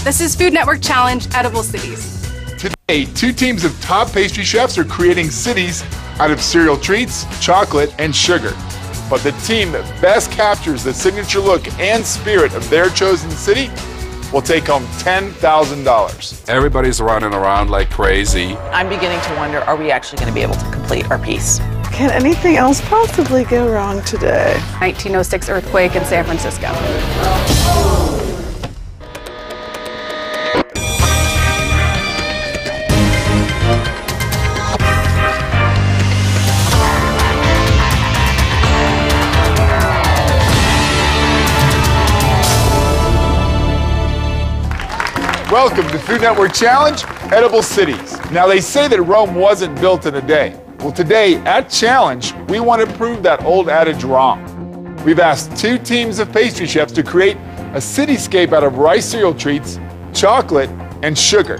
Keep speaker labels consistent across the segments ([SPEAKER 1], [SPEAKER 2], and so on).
[SPEAKER 1] This is Food Network Challenge Edible Cities.
[SPEAKER 2] Today, 2 teams of top pastry chefs are creating cities out of cereal treats, chocolate, and sugar. But the team that best captures the signature look and spirit of their chosen city will take home $10,000.
[SPEAKER 3] Everybody's running around like crazy.
[SPEAKER 4] I'm beginning to wonder, are we actually going to be able to complete our piece?
[SPEAKER 5] Can anything else possibly go wrong today?
[SPEAKER 1] 1906 earthquake in San Francisco.
[SPEAKER 2] Welcome to Food Network Challenge, Edible Cities. Now they say that Rome wasn't built in a day. Well, today at Challenge, we want to prove that old adage wrong. We've asked 2 teams of pastry chefs to create a cityscape out of rice cereal treats, chocolate, and sugar.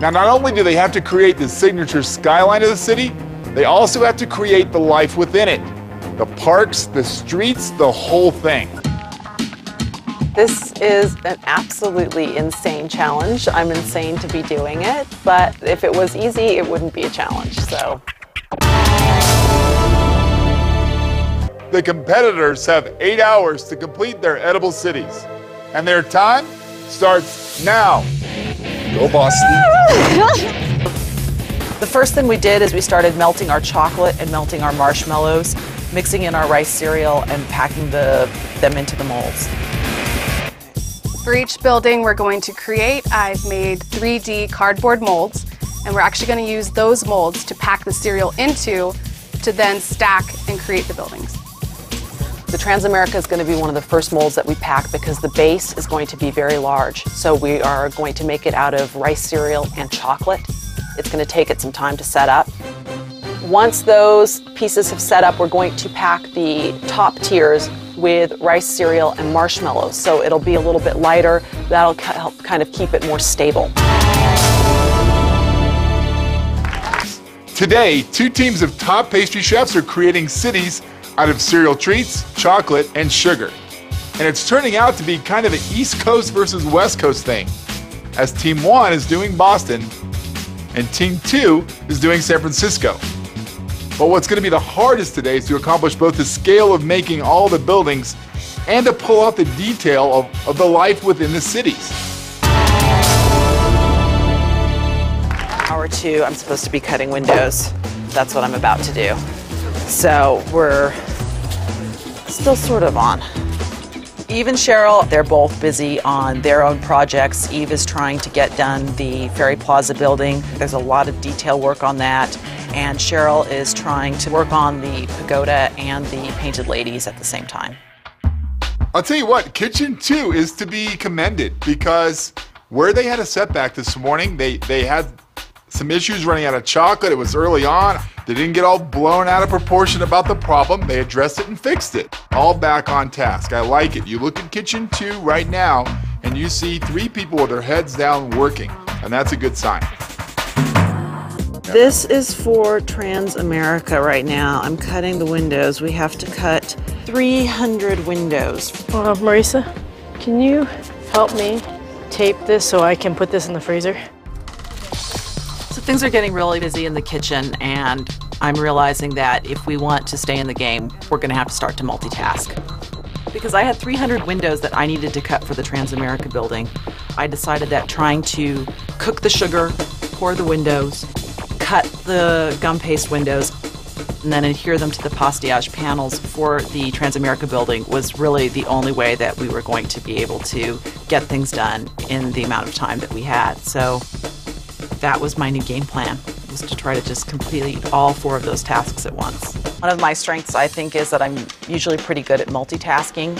[SPEAKER 2] Now, not only do they have to create the signature skyline of the city, they also have to create the life within it. The parks, the streets, the whole thing.
[SPEAKER 4] This is an absolutely insane challenge. I'm insane to be doing it, but if it was easy, it wouldn't be a challenge, so.
[SPEAKER 2] The competitors have 8 hours to complete their edible cities, and their time starts now.
[SPEAKER 3] Go Boston.
[SPEAKER 4] The first thing we did is we started melting our chocolate and melting our marshmallows, mixing in our rice cereal and packing them into the molds.
[SPEAKER 1] For each building we're going to create, I've made 3D cardboard molds, and we're actually going to use those molds to pack the cereal into to then stack and create the buildings.
[SPEAKER 4] The Transamerica is going to be one of the first molds that we pack because the base is going to be very large. So we are going to make it out of rice cereal and chocolate. It's going to take it some time to set up. Once those pieces have set up, we're going to pack the top tiers with rice cereal and marshmallows. So it'll be a little bit lighter. That'll help kind of keep it more stable.
[SPEAKER 2] Today, 2 teams of top pastry chefs are creating cities out of cereal treats, chocolate, and sugar. And it's turning out to be kind of an East Coast versus West Coast thing, as Team 1 is doing Boston and Team 2 is doing San Francisco. But what's going to be the hardest today is to accomplish both the scale of making all the buildings and to pull out the detail of the life within the cities.
[SPEAKER 4] Hour 2, I'm supposed to be cutting windows. That's what I'm about to do. So we're still sort of on. Eve and Cheryl, they're both busy on their own projects. Eve is trying to get done the Ferry Plaza building. There's a lot of detail work on that. And Cheryl is trying to work on the pagoda and the painted ladies at the same time.
[SPEAKER 2] I'll tell you what, Kitchen 2 is to be commended because where they had a setback this morning, they had some issues running out of chocolate. It was early on. They didn't get all blown out of proportion about the problem. They addressed it and fixed it. All back on task. I like it. You look at Kitchen 2 right now and you see 3 people with their heads down working, and that's a good sign.
[SPEAKER 5] This is for Transamerica right now. I'm cutting the windows. We have to cut 300 windows.
[SPEAKER 6] Marisa, can you help me tape this so I can put this in the freezer?
[SPEAKER 4] So things are getting really busy in the kitchen, and I'm realizing that if we want to stay in the game, we're going to have to start to multitask. Because I had 300 windows that I needed to cut for the Transamerica building, I decided that trying to cook the sugar, pour the windows, cut the gum paste windows, and then adhere them to the pastillage panels for the Transamerica building was really the only way that we were going to be able to get things done in the amount of time that we had. So that was my new game plan, was to try to just complete all 4 of those tasks at once. One of my strengths, I think, is that I'm usually pretty good at multitasking,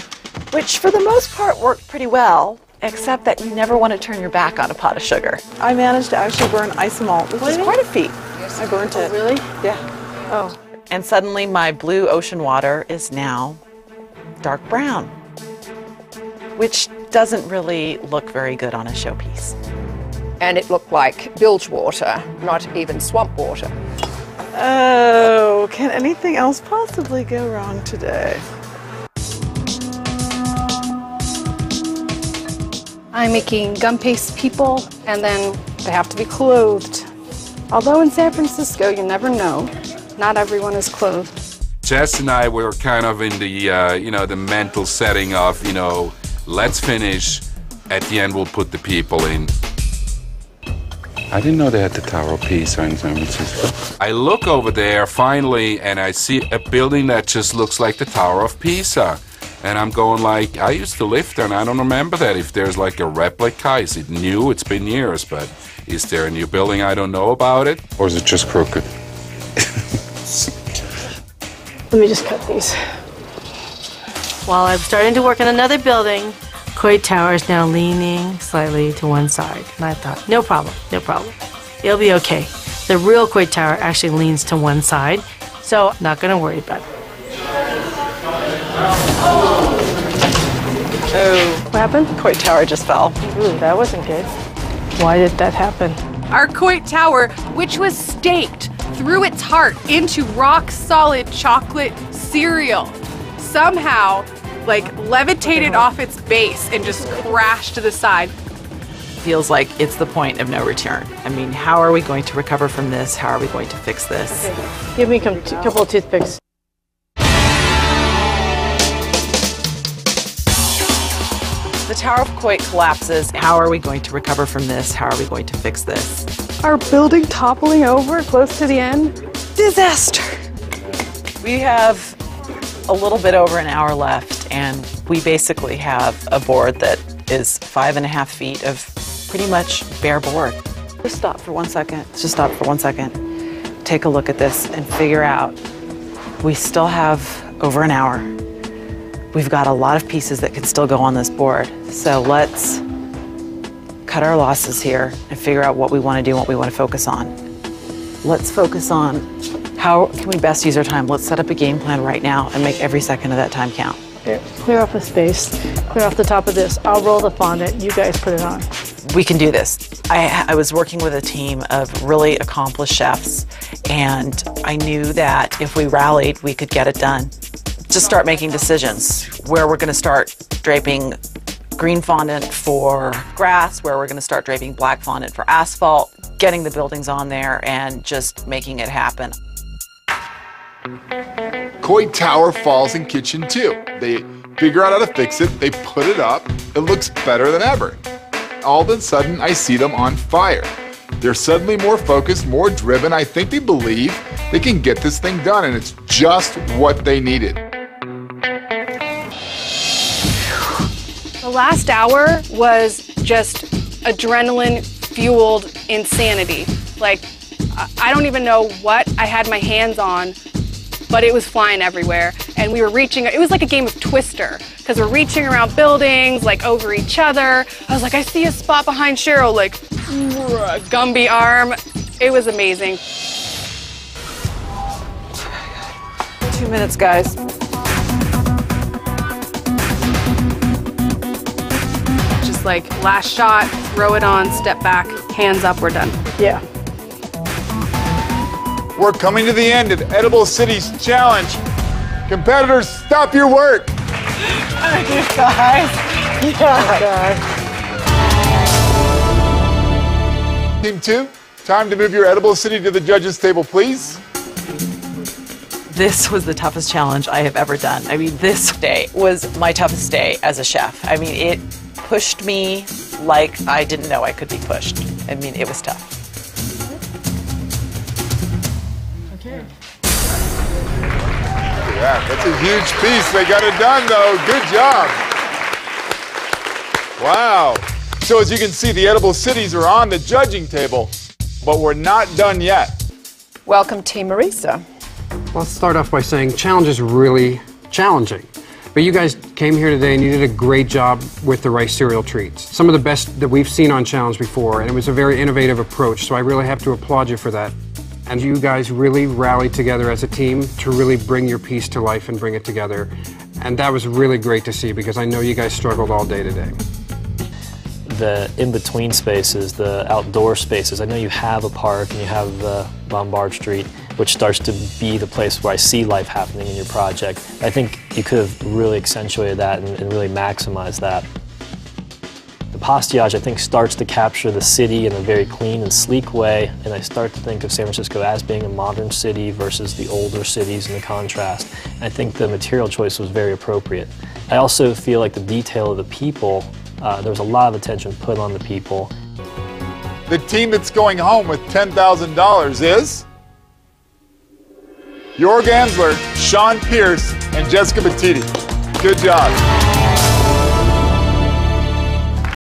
[SPEAKER 4] which for the most part worked pretty well, except that you never want to turn your back on a pot of sugar. I managed to actually burn ice malt, which is quite a feat. I burnt it.
[SPEAKER 6] Really?
[SPEAKER 4] Yeah.
[SPEAKER 6] Oh.
[SPEAKER 4] And suddenly my blue ocean water is now dark brown, which doesn't really look very good on a showpiece.
[SPEAKER 7] And it looked like bilge water, not even swamp water.
[SPEAKER 5] Oh, can anything else possibly go wrong today?
[SPEAKER 1] I'm making gum paste people, and then they have to be clothed. Although in San Francisco, you never know. Not everyone is clothed.
[SPEAKER 3] Jess and I were kind of in the, the mental setting of, let's finish. At the end, we'll put the people in. I didn't know they had the Tower of Pisa in San Francisco. I look over there finally, and I see a building that just looks like the Tower of Pisa. And I'm going like, I used to live there, and I don't remember that. If there's like a replica, is it new? It's been years, but is there a new building I don't know about it? Or is it just crooked?
[SPEAKER 6] Let me just cut these. While I'm starting to work on another building, Coit Tower is now leaning slightly to one side. And I thought, no problem, no problem. It'll be okay. The real Coit Tower actually leans to one side, so not gonna worry about it.
[SPEAKER 7] Oh,
[SPEAKER 6] What happened?
[SPEAKER 7] Coit Tower just fell.
[SPEAKER 6] Ooh, that wasn't good. Why did that happen?
[SPEAKER 1] Our Coit Tower, which was staked through its heart into rock-solid chocolate cereal, somehow, levitated off its base and just crashed to the side.
[SPEAKER 4] Feels like it's the point of no return. I mean, how are we going to recover from this? How are we going to fix this?
[SPEAKER 6] Okay. Give me a couple of toothpicks.
[SPEAKER 4] The Tower of Coit collapses. How are we going to recover from this? How are we going to fix this?
[SPEAKER 1] Our building toppling over close to the end. Disaster.
[SPEAKER 4] We have a little bit over an hour left, and we basically have a board that is 5.5 feet of pretty much bare board. Just stop for 1 second. Just stop for 1 second. Take a look at this and figure out. We still have over an hour. We've got a lot of pieces that could still go on this board. So let's cut our losses here and figure out what we want to do and what we want to focus on. Let's focus on how can we best use our time. Let's set up a game plan right now and make every second of that time count.
[SPEAKER 6] Here, clear off the space. Clear off the top of this. I'll roll the fondant. You guys put it on.
[SPEAKER 4] We can do this. I was working with a team of really accomplished chefs, and I knew that if we rallied, we could get it done. Just start making decisions where we're going to start draping green fondant for grass, where we're going to start draping black fondant for asphalt, getting the buildings on there, and just making it happen.
[SPEAKER 2] Coit Tower falls in kitchen 2. They figure out how to fix it, they put it up, it looks better than ever. All of a sudden, I see them on fire. They're suddenly more focused, more driven. I think they believe they can get this thing done, and it's just what they needed.
[SPEAKER 1] The last hour was just adrenaline-fueled insanity. I don't even know what I had my hands on, but it was flying everywhere. And we were reaching, it was like a game of Twister, because we're reaching around buildings, over each other. I was like, I see a spot behind Cheryl, Gumby arm. It was amazing.
[SPEAKER 4] 2 minutes, guys.
[SPEAKER 1] Just last shot, throw it on, step back, hands up, we're done.
[SPEAKER 6] Yeah.
[SPEAKER 2] We're coming to the end of Edible Cities Challenge. Competitors, stop your work.
[SPEAKER 4] You guys.
[SPEAKER 2] Team 2, time to move your Edible City to the judges' table, please.
[SPEAKER 4] This was the toughest challenge I have ever done. I mean, this day was my toughest day as a chef. I mean, it pushed me like I didn't know I could be pushed. I mean, it was tough.
[SPEAKER 6] Okay.
[SPEAKER 2] Yeah, that's a huge piece. They got it done, though. Good job. Wow. So as you can see, the Edible Cities are on the judging table, but we're not done yet.
[SPEAKER 7] Welcome, Team Marisa.
[SPEAKER 8] Let's start off by saying challenge is really challenging. But you guys came here today and you did a great job with the rice cereal treats. Some of the best that we've seen on challenge before, and it was a very innovative approach, so I really have to applaud you for that. And you guys really rallied together as a team to really bring your piece to life and bring it together. And that was really great to see because I know you guys struggled all day today.
[SPEAKER 9] The in-between spaces, the outdoor spaces, I know you have a park and you have the Lombard Street, which starts to be the place where I see life happening in your project. I think you could have really accentuated that and really maximized that. The postilliage, I think, starts to capture the city in a very clean and sleek way, and I start to think of San Francisco as being a modern city versus the older cities in the contrast. And I think the material choice was very appropriate. I also feel like the detail of the people, there was a lot of attention put on the people.
[SPEAKER 2] The team that's going home with $10,000 is Jorg Ansler, Sean Pierce, and Jessica Battiti. Good job.